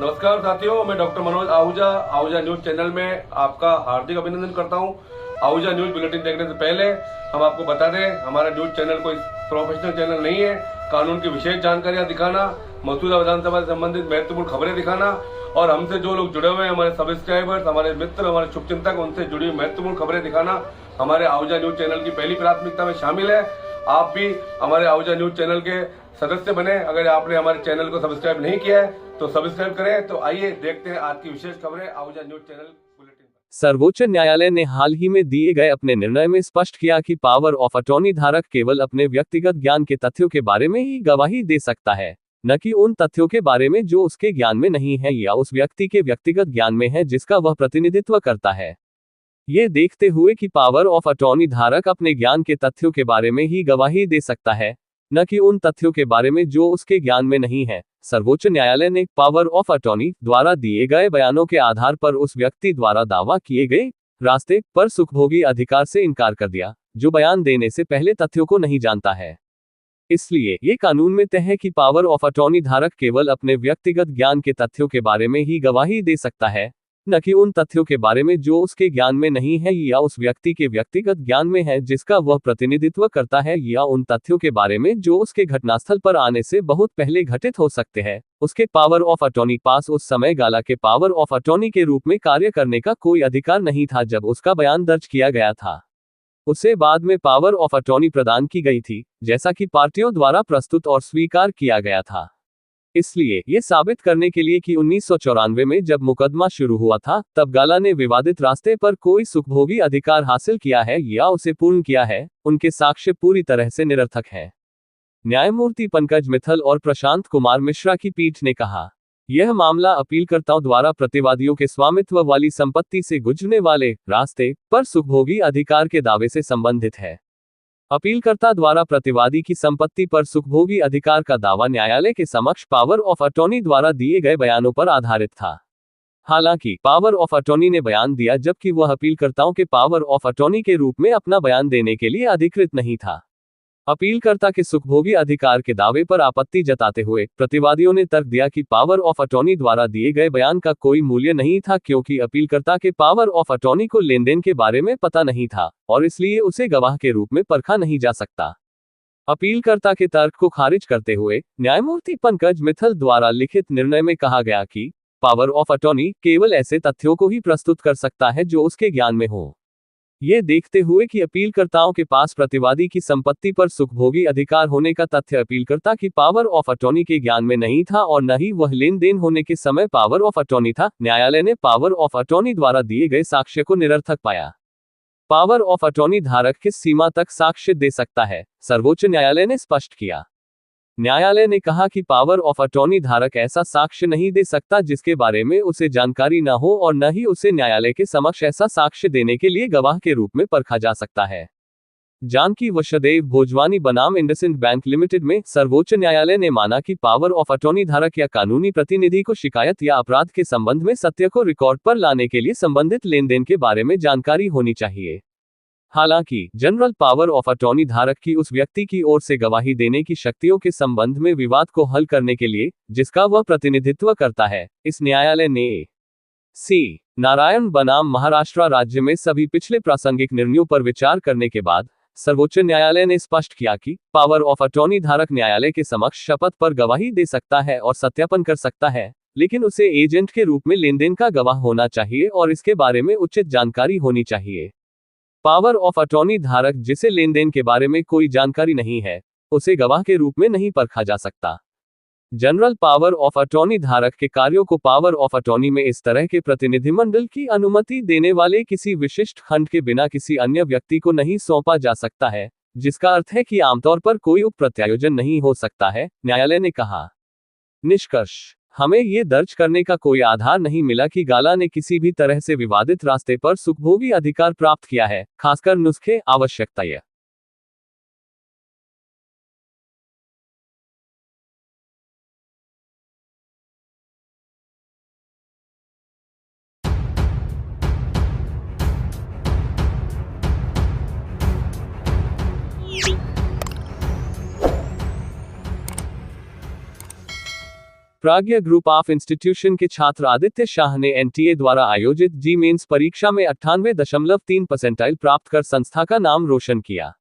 नमस्कार साथियों, मैं doctor Manoj Ahuja Ahuja news channel में आपका हार्दिक अभिनंदन करता हूं। आहूजा न्यूज बुलेटिन देखने से पहले हम आपको बता दें, हमारा न्यूज चैनल कोई प्रोफेशनल चैनल नहीं है। कानून की विशेष जानकारियां दिखाना, मौजूदा विधानसभा से संबंधित महत्वपूर्ण खबरें दिखाना और हमसे जो लोग जुड़े हुए हैं, हमारे सब्सक्राइबर्स, हमारे मित्र, हमारे शुभचिंतक, उनसे जुड़ी हुई महत्वपूर्ण खबरें दिखाना हमारे आहूजा न्यूज चैनल की पहली प्राथमिकता में शामिल है। आप भी हमारे आहूजा न्यूज चैनल के सदस्य बने। अगर आपने हमारे चैनल को सब्सक्राइब नहीं किया है तो सब्सक्राइब करें। तो आइए देखते हैं आज की विशेष खबरें आहूजा न्यूज चैनल बुलेटिन। सर्वोच्च न्यायालय ने हाल ही में दिए गए अपने निर्णय में स्पष्ट किया कि पावर ऑफ अटॉर्नी धारक केवल अपने व्यक्तिगत ज्ञान के तथ्यों के बारे में ही गवाही दे सकता है, न कि उन तथ्यों के बारे में जो उसके ज्ञान में नहीं है या उस व्यक्ति के व्यक्तिगत ज्ञान में है जिसका वह प्रतिनिधित्व करता है। ये देखते हुए कि पावर ऑफ अटॉर्नी धारक अपने ज्ञान के तथ्यों के बारे में ही गवाही दे सकता है, न कि उन तथ्यों के बारे में जो उसके ज्ञान में नहीं है, सर्वोच्च न्यायालय ने पावर ऑफ अटॉर्नी द्वारा दिए गए बयानों के आधार पर उस व्यक्ति द्वारा दावा किए गए रास्ते पर सुखभोगी अधिकार से इनकार कर दिया जो बयान देने से पहले तथ्यों को नहीं जानता है। इसलिए ये कानून में तय है कि पावर ऑफ अटॉर्नी धारक केवल अपने व्यक्तिगत ज्ञान के तथ्यों के बारे में ही गवाही दे सकता है, न कि उन तथ्यों के बारे में जो उसके ज्ञान में नहीं है या उस व्यक्ति के व्यक्तिगत ज्ञान में है जिसका वह प्रतिनिधित्व करता है, या उन तथ्यों के बारे में जो उसके घटनास्थल पर आने से बहुत पहले घटित हो सकते हैं। उसके पावर ऑफ अटॉर्नी पास उस समय गाला के पावर ऑफ अटॉर्नी के रूप में कार्य करने का कोई अधिकार नहीं था जब उसका बयान दर्ज किया गया था। उसे बाद में पावर ऑफ अटॉर्नी प्रदान की गई थी, जैसा कि पार्टियों द्वारा प्रस्तुत और स्वीकार किया गया था। इसलिए ये साबित करने के लिए कि 1994 में जब मुकदमा शुरू हुआ था तब गाला ने विवादित रास्ते पर कोई सुखभोगी अधिकार हासिल किया है या उसे पूर्ण किया है, उनके साक्ष्य पूरी तरह से निरर्थक है। न्यायमूर्ति पंकज मित्तल और प्रशांत कुमार मिश्रा की पीठ ने कहा, यह मामला अपीलकर्ताओं द्वारा प्रतिवादियों के स्वामित्व वाली संपत्ति से गुजरने वाले रास्ते पर सुखभोगी अधिकार के दावे से संबंधित है। अपीलकर्ता द्वारा प्रतिवादी की संपत्ति पर सुखभोगी अधिकार का दावा न्यायालय के समक्ष पावर ऑफ अटॉर्नी द्वारा दिए गए बयानों पर आधारित था। हालांकि पावर ऑफ अटॉर्नी ने बयान दिया जबकि वह अपीलकर्ताओं के पावर ऑफ अटॉर्नी के रूप में अपना बयान देने के लिए अधिकृत नहीं था। अपीलकर्ता के सुखभोगी अधिकार के दावे पर आपत्ति जताते हुए प्रतिवादियों ने तर्क दिया कि पावर ऑफ अटॉर्नी द्वारा दिए गए बयान का कोई मूल्य नहीं था क्योंकि अपीलकर्ता के पावर ऑफ अटॉर्नी को लेनदेन के बारे में पता नहीं था और इसलिए उसे गवाह के रूप में परखा नहीं जा सकता। अपीलकर्ता के तर्क को खारिज करते हुए न्यायमूर्ति पंकज मित्तल द्वारा लिखित निर्णय में कहा गया कि पावर ऑफ अटॉर्नी केवल ऐसे तथ्यों को ही प्रस्तुत कर सकता है जो उसके ज्ञान में हो। ये देखते हुए कि अपीलकर्ताओं के पास प्रतिवादी की संपत्ति पर सुखभोगी अधिकार होने का तथ्य अपीलकर्ता की पावर ऑफ अटॉर्नी के ज्ञान में नहीं था और न ही वह लेन देन होने के समय पावर ऑफ अटॉर्नी था, न्यायालय ने पावर ऑफ अटॉर्नी द्वारा दिए गए साक्ष्य को निरर्थक पाया। पावर ऑफ अटॉर्नी धारक किस सीमा तक साक्ष्य दे सकता है, सर्वोच्च न्यायालय ने स्पष्ट किया। न्यायालय ने कहा कि पावर ऑफ अटॉर्नी धारक ऐसा साक्ष्य नहीं दे सकता जिसके बारे में उसे जानकारी न हो और न ही उसे न्यायालय के समक्ष ऐसा साक्ष्य देने के लिए गवाह के रूप में परखा जा सकता है। जानकी वसुदेव भोजवानी बनाम इंडसइंड बैंक लिमिटेड में सर्वोच्च न्यायालय ने माना कि पावर ऑफ अटॉर्नी धारक या कानूनी प्रतिनिधि को शिकायत या अपराध के संबंध में सत्य को रिकॉर्ड पर लाने के लिए संबंधित लेनदेन के बारे में जानकारी होनी चाहिए। हालांकि जनरल पावर ऑफ अटॉर्नी धारक की उस व्यक्ति की ओर से गवाही देने की शक्तियों के संबंध में विवाद को हल करने के लिए जिसका वह प्रतिनिधित्व करता है, इस न्यायालय ने सी नारायण बनाम महाराष्ट्र राज्य में सभी पिछले प्रासंगिक निर्णयों पर विचार करने के बाद सर्वोच्च न्यायालय ने स्पष्ट किया कि पावर ऑफ अटॉर्नी धारक न्यायालय के समक्ष शपथ पर गवाही दे सकता है और सत्यापन कर सकता है, लेकिन उसे एजेंट के रूप में लेनदेन का गवाह होना चाहिए और इसके बारे में उचित जानकारी होनी चाहिए। पावर ऑफ अटॉर्नी धारक जिसे लेनदेन के बारे में कोई जानकारी नहीं है, उसे गवाह के रूप में नहीं परखा जा सकता। जनरल पावर ऑफ अटॉर्नी धारक के कार्यों को पावर ऑफ अटॉर्नी में इस तरह के प्रतिनिधिमंडल की अनुमति देने वाले किसी विशिष्ट खंड के बिना किसी अन्य व्यक्ति को नहीं सौंपा जा सकता है, जिसका अर्थ है कि आमतौर पर कोई उप प्रत्यायोजन नहीं हो सकता है, न्यायालय ने कहा। निष्कर्ष, हमें ये दर्ज करने का कोई आधार नहीं मिला कि गाला ने किसी भी तरह से विवादित रास्ते पर सुखभोगी अधिकार प्राप्त किया है, खासकर नुस्खे आवश्यकता। प्राज्ञ ग्रुप ऑफ इंस्टीट्यूशन के छात्र आदित्य शाह ने एनटीए द्वारा आयोजित जी मेंस परीक्षा में 98.3% प्राप्त कर संस्था का नाम रोशन किया।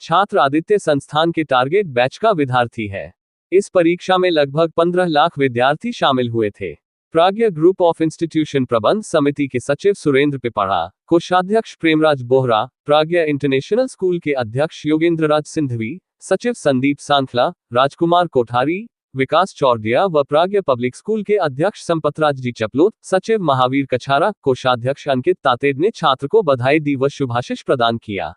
छात्र आदित्य संस्थान के टारगेट बैच का विद्यार्थी है। इस परीक्षा में लगभग 15 लाख विद्यार्थी शामिल हुए थे। प्राज्ञ ग्रुप ऑफ इंस्टीट्यूशन प्रबंध समिति के सचिव सुरेंद्र पिपाड़ा, कोषाध्यक्ष प्रेमराज बोहरा, प्राज्ञ इंटरनेशनल स्कूल के अध्यक्ष योगेंद्र राज सिंधवी, सचिव संदीप सांखला, राजकुमार कोठारी, विकास चौरदिया व प्राज्ञ पब्लिक स्कूल के अध्यक्ष संपतराज जी चपलोत, सचिव महावीर कछारा, कोषाध्यक्ष अंकित तातेद ने छात्र को बधाई दी व शुभाशीष प्रदान किया।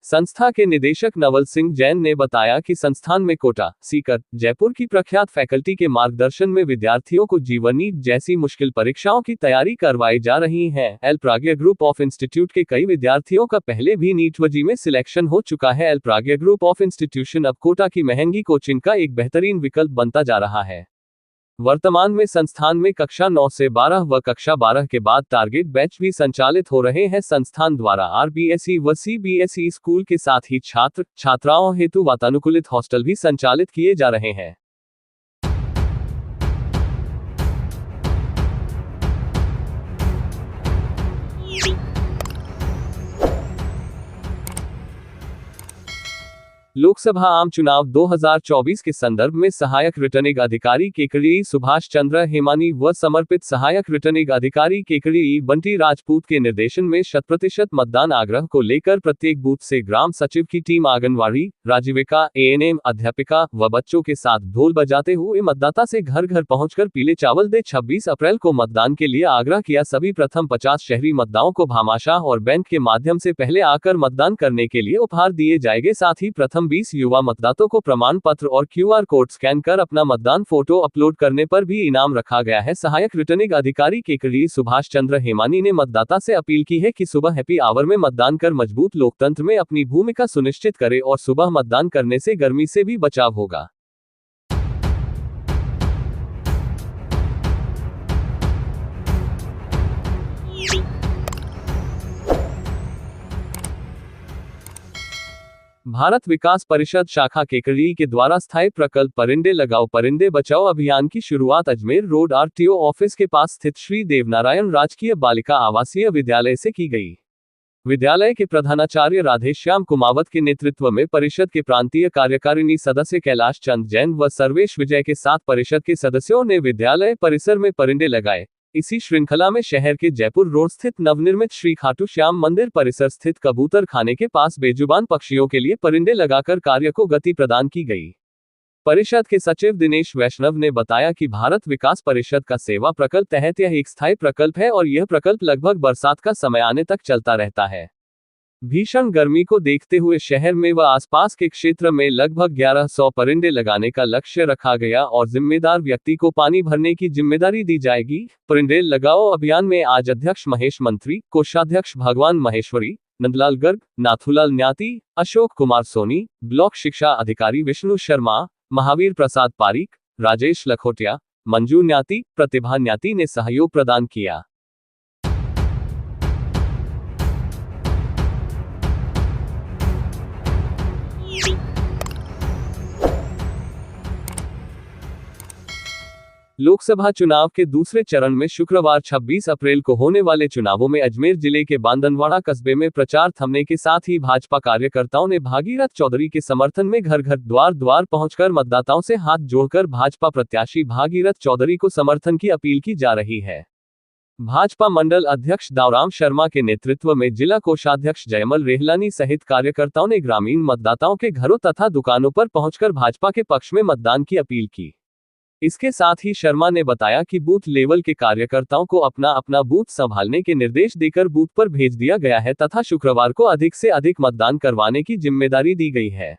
संस्था के निदेशक नवल सिंह जैन ने बताया कि संस्थान में कोटा, सीकर, जयपुर की प्रख्यात फैकल्टी के मार्गदर्शन में विद्यार्थियों को जीवन नीट जैसी मुश्किल परीक्षाओं की तैयारी करवाई जा रही है। एल प्राज्ञ ग्रुप ऑफ इंस्टीट्यूट के कई विद्यार्थियों का पहले भी नीट व जी में सिलेक्शन हो चुका है। एल प्राज्ञ ग्रुप ऑफ इंस्टीट्यूशन अब कोटा की महंगी कोचिंग का एक बेहतरीन विकल्प बनता जा रहा है। वर्तमान में संस्थान में कक्षा 9 से 12 व कक्षा 12 के बाद टारगेट बैच भी संचालित हो रहे हैं। संस्थान द्वारा आरबीएसई व सीबीएसई स्कूल के साथ ही छात्र छात्राओं हेतु वातानुकूलित हॉस्टल भी संचालित किए जा रहे हैं। लोकसभा आम चुनाव 2024 के संदर्भ में सहायक रिटर्निंग अधिकारी केकड़ी सुभाष चंद्र हेमानी व समर्पित सहायक रिटर्निंग अधिकारी केकड़ी बंटी राजपूत के निर्देशन में 100% मतदान आग्रह को लेकर प्रत्येक बूथ से ग्राम सचिव की टीम आंगनवाड़ी, राजीविका, एएनएम, अध्यापिका व बच्चों के साथ ढोल बजाते हुए मतदाता से घर घर पहुंचकर पीले चावल दे 26 अप्रैल को मतदान के लिए आग्रह किया। सभी प्रथम 50 शहरी मतदाताओं को भामाशाह और बैंक के माध्यम से पहले आकर मतदान करने के लिए उपहार दिए जाएंगे। साथ ही प्रथम 20 युवा मतदाताओं को प्रमाण पत्र और क्यूआर कोड स्कैन कर अपना मतदान फोटो अपलोड करने पर भी इनाम रखा गया है। सहायक रिटर्निंग अधिकारी केकड़ी सुभाष चंद्र हेमानी ने मतदाता से अपील की है कि सुबह हैप्पी आवर में मतदान कर मजबूत लोकतंत्र में अपनी भूमिका सुनिश्चित करे और सुबह मतदान करने से गर्मी से भी बचाव होगा। भारत विकास परिषद शाखा केकड़ी के द्वारा स्थायी प्रकल्प परिंदे लगाओ परिंदे बचाओ अभियान की शुरुआत अजमेर रोड आरटीओ ऑफिस के पास स्थित श्री देवनारायण राजकीय बालिका आवासीय विद्यालय से की गई। विद्यालय के प्रधानाचार्य राधेश्याम कुमावत के नेतृत्व में परिषद के प्रांतीय कार्यकारिणी सदस्य कैलाश चंद जैन व सर्वेश विजय के साथ परिषद के सदस्यों ने विद्यालय परिसर में परिंदे लगाए। इसी श्रृंखला में शहर के जयपुर रोड स्थित नवनिर्मित श्री खाटू श्याम मंदिर परिसर स्थित कबूतर खाने के पास बेजुबान पक्षियों के लिए परिंदे लगाकर कार्य को गति प्रदान की गई। परिषद के सचिव दिनेश वैष्णव ने बताया कि भारत विकास परिषद का सेवा प्रकल्प तहत यह एक स्थायी प्रकल्प है और यह प्रकल्प लगभग बरसात का समय आने तक चलता रहता है। भीषण गर्मी को देखते हुए शहर में व आसपास के क्षेत्र में लगभग 1100 परिंदे लगाने का लक्ष्य रखा गया और जिम्मेदार व्यक्ति को पानी भरने की जिम्मेदारी दी जाएगी। परिंदे लगाओ अभियान में आज अध्यक्ष महेश मंत्री, कोषाध्यक्ष भगवान महेश्वरी, नंदलाल गर्ग, नाथूलाल न्याती, अशोक कुमार सोनी, ब्लॉक शिक्षा अधिकारी विष्णु शर्मा, महावीर प्रसाद पारीक, राजेश लखोटिया, मंजू न्याती, प्रतिभा न्याती ने सहयोग प्रदान किया। लोकसभा चुनाव के दूसरे चरण में शुक्रवार 26 अप्रैल को होने वाले चुनावों में अजमेर जिले के बांदनवाड़ा कस्बे में प्रचार थमने के साथ ही भाजपा कार्यकर्ताओं ने भागीरथ चौधरी के समर्थन में घर घर द्वार द्वार पहुंचकर मतदाताओं से हाथ जोड़कर भाजपा प्रत्याशी भागीरथ चौधरी को समर्थन की अपील की जा रही है। भाजपा मंडल अध्यक्ष दावराम शर्मा के नेतृत्व में जिला कोषाध्यक्ष जयमल रेहलानी सहित कार्यकर्ताओं ने ग्रामीण मतदाताओं के घरों तथा दुकानों पर पहुंचकर भाजपा के पक्ष में मतदान की अपील की। इसके साथ ही शर्मा ने बताया कि बूथ लेवल के कार्यकर्ताओं को अपना अपना बूथ संभालने के निर्देश देकर बूथ पर भेज दिया गया है तथा शुक्रवार को अधिक से अधिक मतदान करवाने की जिम्मेदारी दी गई है।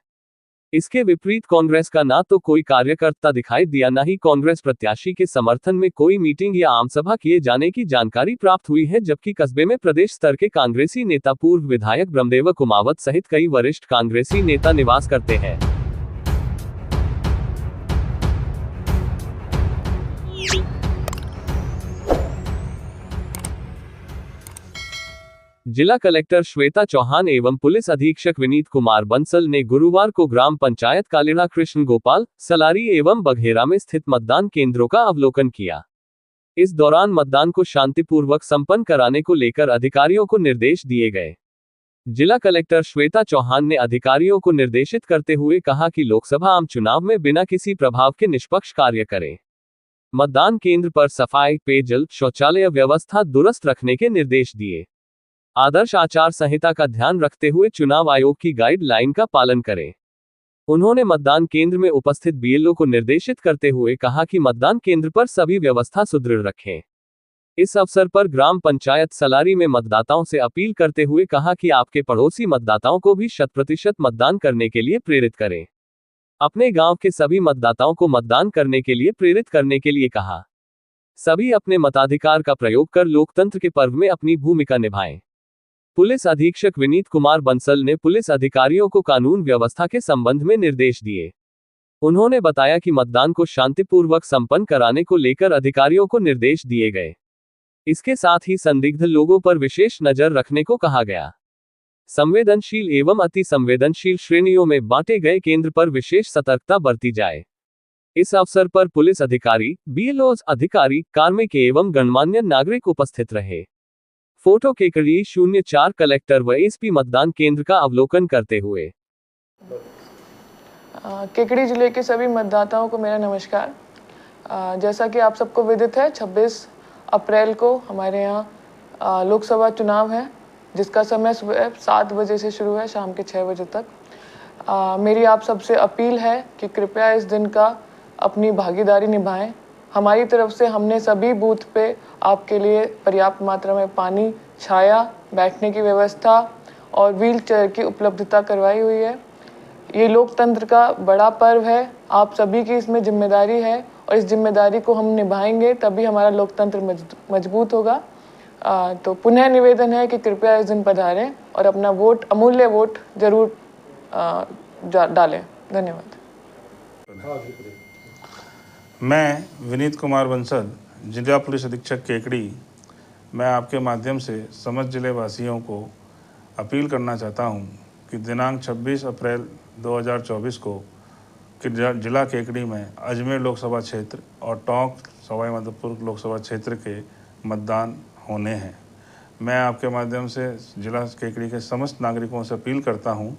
इसके विपरीत कांग्रेस का ना तो कोई कार्यकर्ता दिखाई दिया, न ही कांग्रेस प्रत्याशी के समर्थन में कोई मीटिंग या आमसभा किए जाने की जानकारी प्राप्त हुई है, जबकि कस्बे में प्रदेश स्तर के कांग्रेसी नेता पूर्व विधायक ब्रह्मदेव कुमावत सहित कई वरिष्ठ कांग्रेसी नेता निवास करते हैं। जिला कलेक्टर श्वेता चौहान एवं पुलिस अधीक्षक विनीत कुमार बंसल ने गुरुवार को ग्राम पंचायत कालीड़ा कृष्ण गोपाल, सलारी एवं बघेरा में स्थित मतदान केंद्रों का अवलोकन किया। इस दौरान मतदान को शांतिपूर्वक संपन्न कराने को लेकर अधिकारियों को निर्देश दिए गए। जिला कलेक्टर श्वेता चौहान ने अधिकारियों को निर्देशित करते हुए कहा कि लोकसभा आम चुनाव में बिना किसी प्रभाव के निष्पक्ष कार्य करें। मतदान केंद्र पर सफाई, पेयजल, शौचालय व्यवस्था दुरुस्त रखने के निर्देश दिए। आदर्श आचार संहिता का ध्यान रखते हुए चुनाव आयोग की गाइडलाइन का पालन करें। उन्होंने मतदान केंद्र में उपस्थित बीएलओ को निर्देशित करते हुए कहा कि मतदान केंद्र पर सभी व्यवस्था सुदृढ़ रखें। इस अवसर पर ग्राम पंचायत सलारी में मतदाताओं से अपील करते हुए कहा कि आपके पड़ोसी मतदाताओं को भी 100% मतदान करने के लिए प्रेरित करें। अपने गांव के सभी मतदाताओं को मतदान करने के लिए प्रेरित करने के लिए कहा। सभी अपने मताधिकार का प्रयोग कर लोकतंत्र के पर्व में अपनी भूमिका निभाएं। पुलिस अधीक्षक विनीत कुमार बंसल ने पुलिस अधिकारियों को कानून व्यवस्था के संबंध में निर्देश दिए। उन्होंने बताया कि मतदान को शांतिपूर्वक संपन्न कराने को लेकर अधिकारियों को निर्देश दिए गए। इसके साथ ही संदिग्ध लोगों पर विशेष नजर रखने को कहा गया। संवेदनशील एवं अति संवेदनशील श्रेणियों में बांटे गए केंद्र पर विशेष सतर्कता बरती जाए। इस अवसर पर पुलिस अधिकारी, बीएलओज अधिकारी, कार्मिक एवं गणमान्य नागरिक उपस्थित रहे। फोटो केकड़ी 04 कलेक्टर व एसपी मतदान केंद्र का अवलोकन करते हुए। केकड़ी जिले के सभी मतदाताओं को मेरा नमस्कार। जैसा कि आप सबको विदित है, 26 अप्रैल को हमारे यहाँ लोकसभा चुनाव है, जिसका समय सुबह 7 बजे से शुरू है, शाम के 6 बजे तक। मेरी आप सबसे अपील है कि कृपया इस दिन का अपनी भागीदारी निभाएं। हमारी तरफ से हमने सभी बूथ पे आपके लिए पर्याप्त मात्रा में पानी, छाया, बैठने की व्यवस्था और व्हील चेयर की उपलब्धता करवाई हुई है। ये लोकतंत्र का बड़ा पर्व है, आप सभी की इसमें जिम्मेदारी है और इस जिम्मेदारी को हम निभाएंगे, तभी हमारा लोकतंत्र मजबूत होगा। तो पुनः निवेदन है कि कृपया इस दिन पधारें और अपना वोट, अमूल्य वोट जरूर डालें। धन्यवाद। मैं विनीत कुमार बंसल, जिला पुलिस अधीक्षक केकड़ी, मैं आपके माध्यम से समस्त जिले वासियों को अपील करना चाहता हूं कि दिनांक 26 अप्रैल 2024 को जिला केकड़ी में अजमेर लोकसभा क्षेत्र और टोंक सवाई माधोपुर लोकसभा क्षेत्र के मतदान होने हैं। मैं आपके माध्यम से जिला केकड़ी के समस्त नागरिकों से अपील करता हूं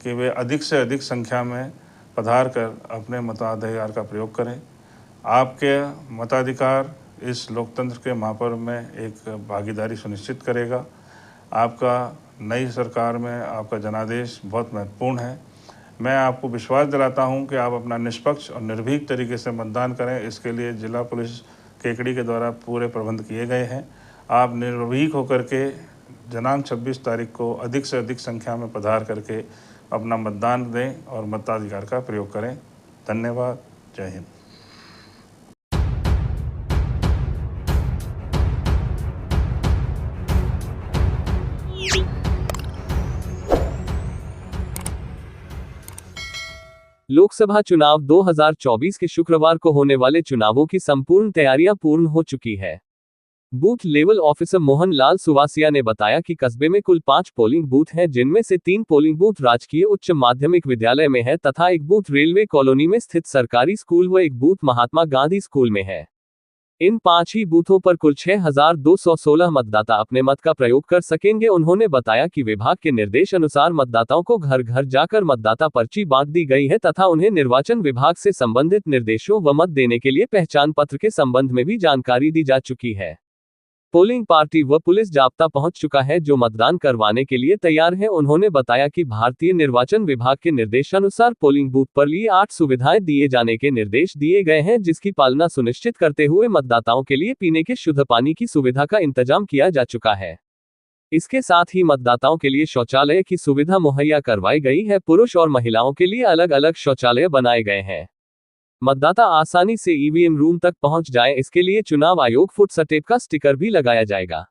कि वे अधिक से अधिक संख्या में पधार कर अपने मताधिकार का प्रयोग करें। आपके मताधिकार इस लोकतंत्र के महापर्व में एक भागीदारी सुनिश्चित करेगा। आपका नई सरकार में आपका जनादेश बहुत महत्वपूर्ण है। मैं आपको विश्वास दिलाता हूं कि आप अपना निष्पक्ष और निर्भीक तरीके से मतदान करें। इसके लिए जिला पुलिस केकड़ी के द्वारा पूरे प्रबंध किए गए हैं। आप निर्भीक होकर के दिनांक 26 तारीख को अधिक से अधिक संख्या में पधार करके अपना मतदान दें और मताधिकार का प्रयोग करें। धन्यवाद। जय हिंद। लोकसभा चुनाव 2024 के शुक्रवार को होने वाले चुनावों की संपूर्ण तैयारियां पूर्ण हो चुकी है। Booth level officer Mohan Lal सुवासिया ने बताया कि कस्बे में कुल 5 पोलिंग बूथ हैं, जिनमें से 3 पोलिंग बूथ राजकीय उच्च माध्यमिक विद्यालय में है तथा एक बूथ रेलवे कॉलोनी में स्थित सरकारी स्कूल व एक बूथ महात्मा गांधी स्कूल में है। इन 5 ही बूथों पर कुल 6216 मतदाता अपने मत का प्रयोग कर सकेंगे। उन्होंने बताया कि विभाग के निर्देश अनुसार मतदाताओं को घर घर जाकर मतदाता पर्ची बांट दी गई है तथा उन्हें निर्वाचन विभाग से संबंधित निर्देशों व मत देने के लिए पहचान पत्र के संबंध में भी जानकारी दी जा चुकी है। पोलिंग पार्टी व पुलिस जाब्ता पहुंच चुका है, जो मतदान करवाने के लिए तैयार है। उन्होंने बताया कि भारतीय निर्वाचन विभाग के निर्देशानुसार पोलिंग बूथ पर लिए 8 सुविधाएं दिए जाने के निर्देश दिए गए हैं, जिसकी पालना सुनिश्चित करते हुए मतदाताओं के लिए पीने के शुद्ध पानी की सुविधा का इंतजाम किया जा चुका है। इसके साथ ही मतदाताओं के लिए शौचालय की सुविधा मुहैया करवाई गई है। पुरुष और महिलाओं के लिए अलग अलग शौचालय बनाए गए हैं। मतदाता आसानी से ईवीएम रूम तक पहुंच जाए, इसके लिए चुनाव आयोग फुटस्टेप का स्टिकर भी लगाया जाएगा।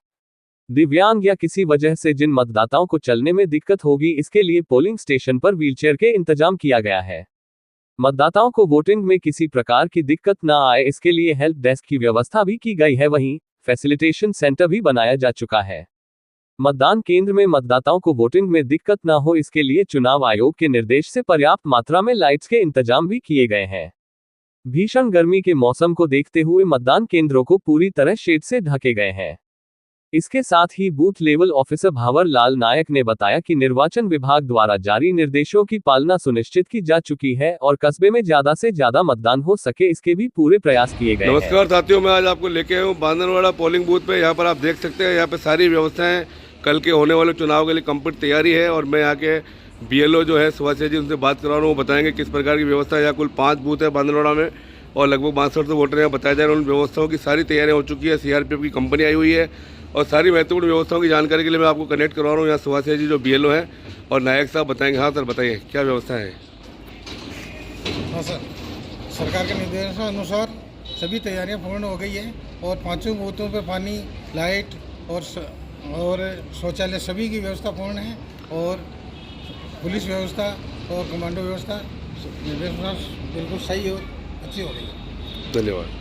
दिव्यांग या किसी वजह से जिन मतदाताओं को चलने में दिक्कत होगी, इसके लिए पोलिंग स्टेशन पर व्हीलचेयर के इंतजाम किया गया है। मतदाताओं को वोटिंग में किसी प्रकार की दिक्कत न आए, इसके लिए हेल्प डेस्क की व्यवस्था भी की गई है। वहीं फैसिलिटेशन सेंटर भी बनाया जा चुका है। मतदान केंद्र में मतदाताओं को वोटिंग में दिक्कत न हो इसके लिए चुनाव आयोग के निर्देश से पर्याप्त मात्रा में लाइट्स के इंतजाम भी किए गए हैं। भीषण गर्मी के मौसम को देखते हुए मतदान केंद्रों को पूरी तरह शेड से ढके गए हैं। इसके साथ ही बूथ लेवल ऑफिसर भावर लाल नायक ने बताया कि निर्वाचन विभाग द्वारा जारी निर्देशों की पालना सुनिश्चित की जा चुकी है और कस्बे में ज्यादा से ज्यादा मतदान हो सके इसके भी पूरे प्रयास किए गए हैं। नमस्कार साथियों, मैं आज आपको लेके आया हूँ बांदरवाड़ा पोलिंग बूथ पे। यहाँ पर आप देख सकते हैं, यहाँ पे सारी व्यवस्थाएं कल के होने वाले चुनाव के लिए कंप्लीट तैयारी है। और मैं यहाँ के BLO जो है सुभाष जी, उनसे बात करा रहा हूँ। वो बताएंगे किस प्रकार की व्यवस्था है। यहाँ कुल 5 बूथ है बांदरवाड़ा में और लगभग 62 वोटर यहाँ बताया जा रहा है। उन व्यवस्थाओं की सारी तैयारियाँ हो चुकी है। CRPF की कंपनी आई हुई है और सारी महत्वपूर्ण व्यवस्थाओं की जानकारी के लिए मैं आपको कनेक्ट करवा रहा हूँ। यहाँ सुभाष जी जो BLO हैं और नायक साहब बताएंगे। हाँ सर, बताइए क्या व्यवस्था है। हाँ सर, सरकार के निर्देशानुसार सभी तैयारियां पूर्ण हो गई है और 5 बूथों पर पानी, लाइट और शौचालय सभी की व्यवस्था पूर्ण है और पुलिस व्यवस्था और कमांडो व्यवस्था निर्देशानुसार बिल्कुल सही और अच्छी हो गई है। धन्यवाद।